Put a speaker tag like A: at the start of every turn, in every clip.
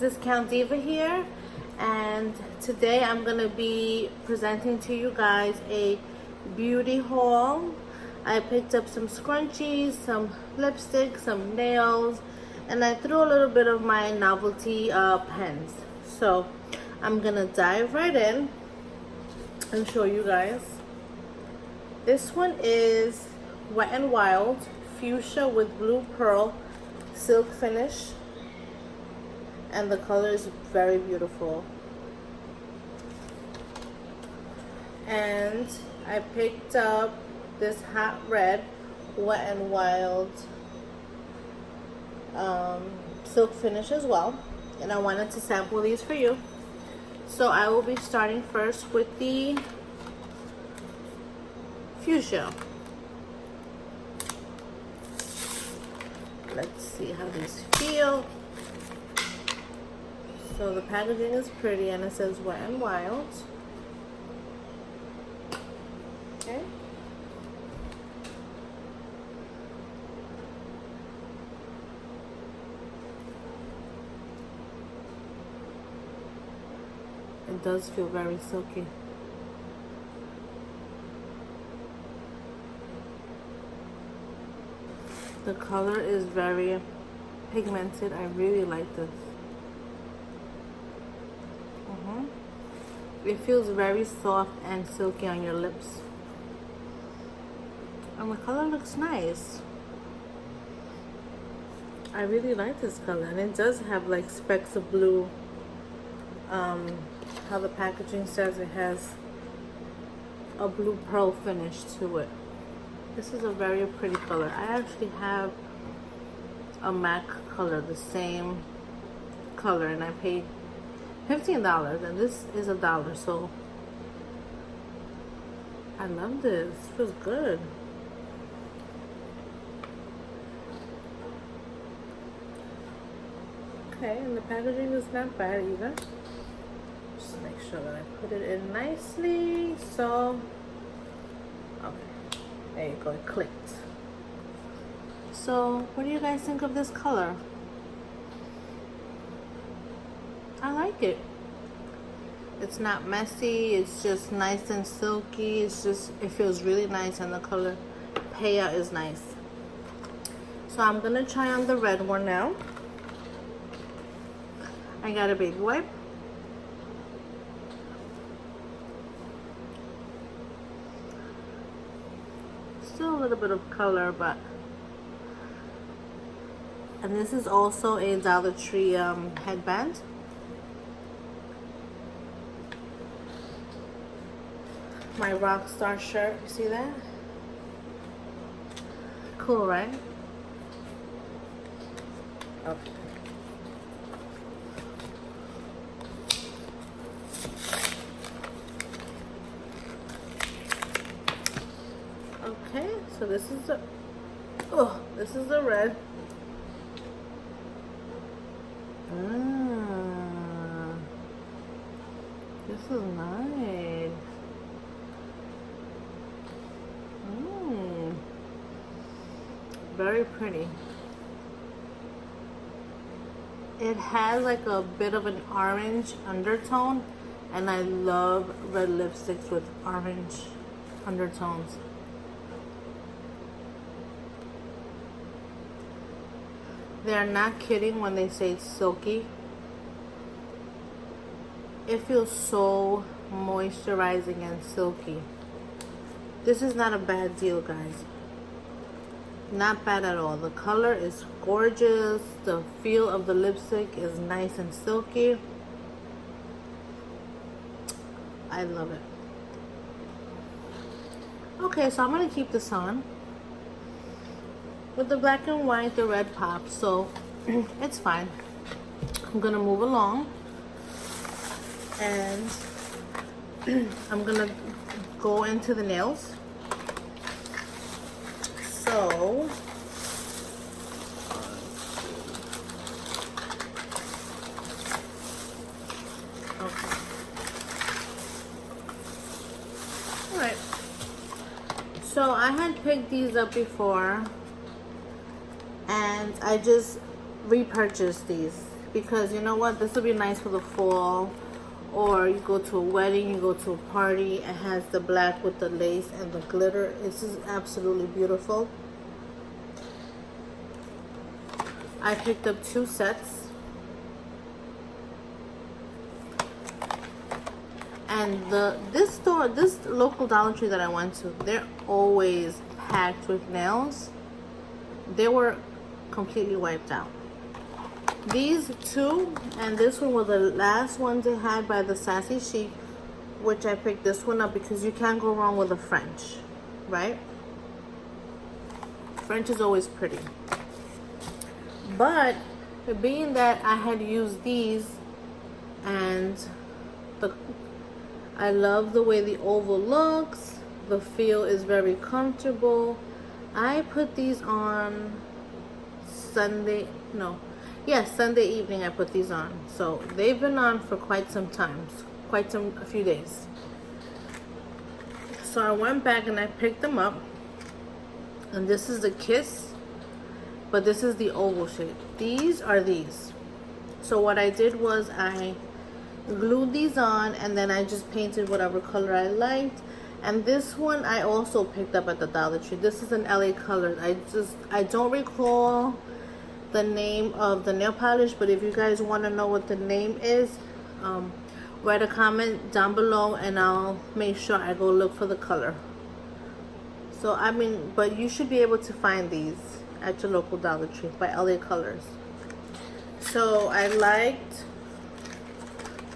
A: Discount Diva here, and today I'm gonna be presenting to you guys a beauty haul. I picked up some scrunchies, some lipstick, some nails, and I threw a little bit of my novelty pens. So I'm gonna dive right in and show you guys. This one is Wet n Wild Fuchsia with Blue Pearl Silk Finish, and the color is very beautiful. And I picked up this hot red Wet n Wild silk finish as well, and I wanted to sample these for you. So I will be starting first with the Fuchsia. Let's see how these feel. So the packaging is pretty and it says Wet n Wild. Okay. It does feel very silky. The color is very pigmented. I really like this. It feels very soft and silky on your lips. And the color looks nice. I really like this color. And it does have like specks of blue. How the packaging says it has a blue pearl finish to it. This is a very pretty color. I actually have a MAC color, the same color, and I paid $15, and this is $1, so I love this. It feels good. Okay, and the packaging is not bad either. Just make sure that I put it in nicely. So, okay, there you go, it clicked. So, what do you guys think of this color? I like it. It's not messy, it's just nice and silky. It feels really nice, and the color payout is nice. So I'm gonna try on the red one now. I got a baby wipe. Still a little bit of color, but, and this is also a Dollar Tree headband. My Rockstar shirt, you see that? Cool, right? Okay. Okay, so this is the red. This is nice. Very pretty. It has like a bit of an orange undertone, and I love red lipsticks with orange undertones. They're not kidding when they say it's silky. It feels so moisturizing and silky. This is not a bad deal, guys. Not bad at all. The color is gorgeous. The feel of the lipstick is nice and silky. I love it. Okay, so I'm going to keep this on. With the black and white, the red pops, so it's fine. I'm going to move along. And I'm going to go into the nails. So, okay. Alright. So I had picked these up before, and I just repurchased these. because you know what, this would be nice for the fall, or you go to a wedding, you go to a party. It has the black with the lace and the glitter. This is absolutely beautiful. I picked up 2 sets, and this local Dollar Tree that I went to, they're always packed with nails. They were completely wiped out. These 2 and this one were the last ones they had by the Sassy Chic, which I picked this one up because you can't go wrong with a French, right? French is always pretty. But being that I had used these, and I love the way the oval looks, the feel is very comfortable. I put these on Sunday evening. I put these on, so they've been on for quite some time, a few days. So I went back and I picked them up, and this is the Kiss, but this is the oval shape. These are these. So what I did was I glued these on, and then I just painted whatever color I liked. And this one I also picked up at the Dollar Tree. This is an LA color. I don't recall the name of the nail polish, but if you guys want to know what the name is, write a comment down below and I'll make sure I go look for the color. So I mean, but you should be able to find these at your local Dollar Tree by LA Colors. So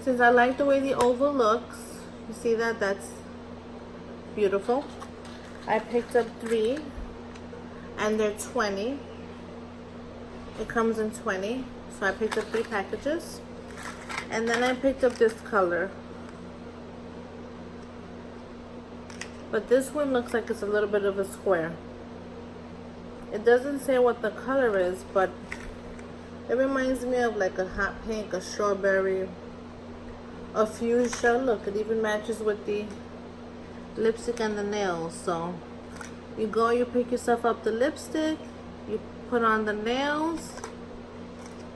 A: since I like the way the oval looks, you see that? That's beautiful. I picked up 3, and they're 20. It comes in 20, so I picked up 3 packages. And then I picked up this color, but this one looks like it's a little bit of a square. It doesn't say what the color is, but it reminds me of like a hot pink, a strawberry, a fuchsia. Look, it even matches with the lipstick and the nails. So you pick yourself up the lipstick, you put on the nails,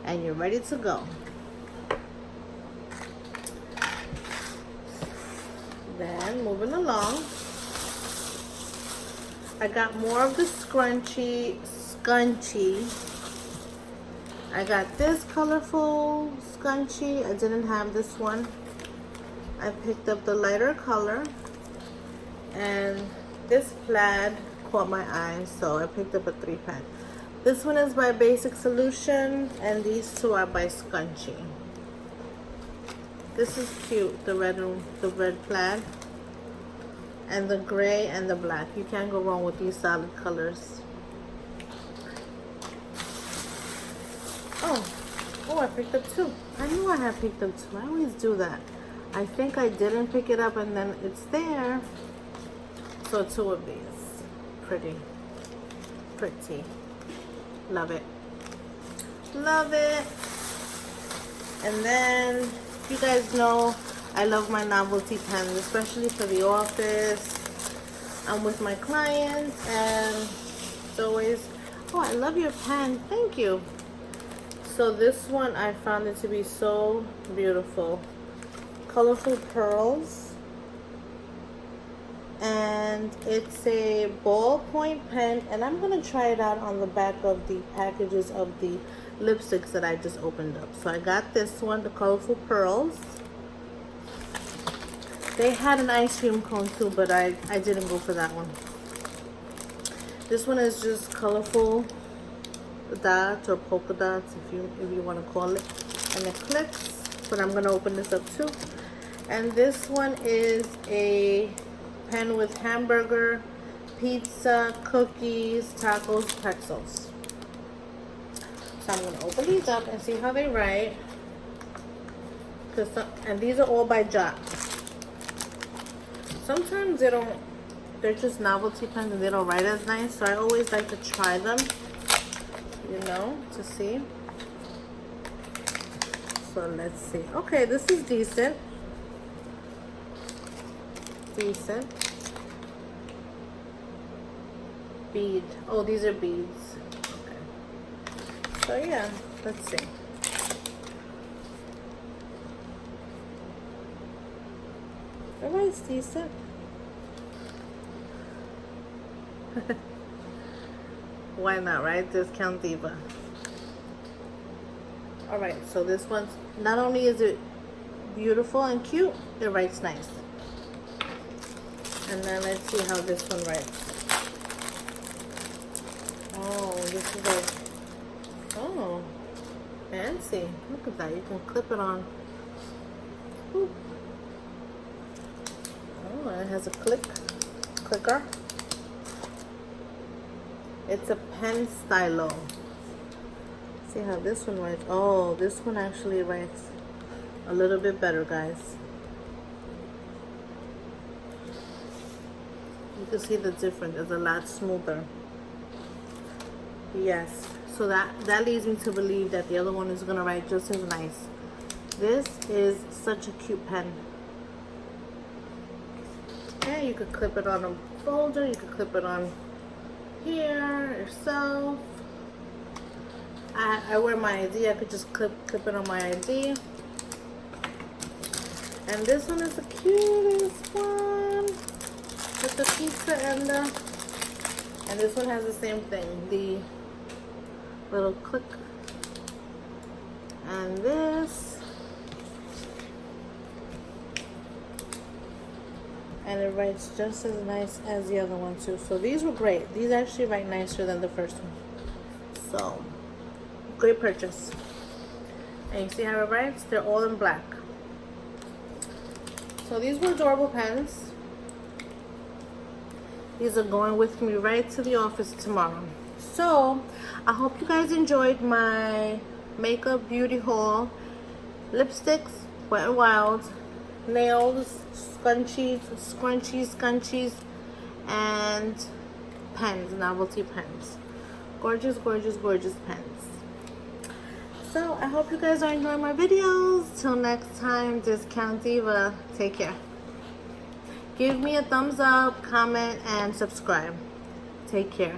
A: and you're ready to go. Then moving along, I got more of the scunchie. I got this colorful scunchie. I didn't have this one. I picked up the lighter color, and this plaid caught my eye, so I picked up a 3-pack. This one is by Basic Solution, and these 2 are by Scunchie. This is cute, the red plaid, and the gray and the black. You can't go wrong with these solid colors. Oh, I picked up 2. I knew I had picked up 2. I always do that. I think I didn't pick it up, and then it's there. So 2 of these. Pretty. Love it. And then, you guys know I love my novelty pens, especially for the office. I'm with my clients, and it's always, oh, I love your pen. Thank you. So this one, I found it to be so beautiful. Colorful pearls. And it's a ballpoint pen, and I'm going to try it out on the back of the packages of the lipsticks that I just opened up. So I got this one, the Colorful Pearls. They had an ice cream cone too, but I didn't go for that one. This one is just colorful dots or polka dots, if you want to call it, and it clips. But I'm going to open this up too. And this one is a pen with hamburger, pizza, cookies, tacos, pretzels. So I'm going to open these up and see how they write. And these are all by Jot. Sometimes they're just novelty pens and they don't write as nice. So I always like to try them, to see. So let's see. Okay, this is decent. Bead. Oh, these are beads. Okay. So yeah, let's see. It writes decent. Why not, right? Discount Diva. Alright, so this one's, not only is it beautiful and cute, it writes nice. And then let's see how this one writes. Oh, this is a, oh, fancy. Look at that, you can clip it on. Ooh. Oh, it has a clicker. It's a pen stylo. See how this one writes. Oh, this one actually writes a little bit better, guys. You can see the difference. It's a lot smoother. Yes. So that leads me to believe that the other one is gonna write just as nice. This is such a cute pen. Okay, you could clip it on a folder. You could clip it on here yourself. I wear my ID. I could just clip it on my ID. And this one is the cutest one with the pizza and this one has the same thing, the little click. And this, and it writes just as nice as the other one too. So these were great. These actually write nicer than the first one. So great purchase. And you see how it writes? They're all in black. So these were adorable pens. These are going with me right to the office tomorrow. So I hope you guys enjoyed my makeup beauty haul. Lipsticks, Wet n Wild, nails, scrunchies, and pens, novelty pens. Gorgeous, gorgeous, gorgeous pens. So I hope you guys are enjoying my videos. Till next time, Discount Diva. Take care. Give me a thumbs up, comment, and subscribe. Take care.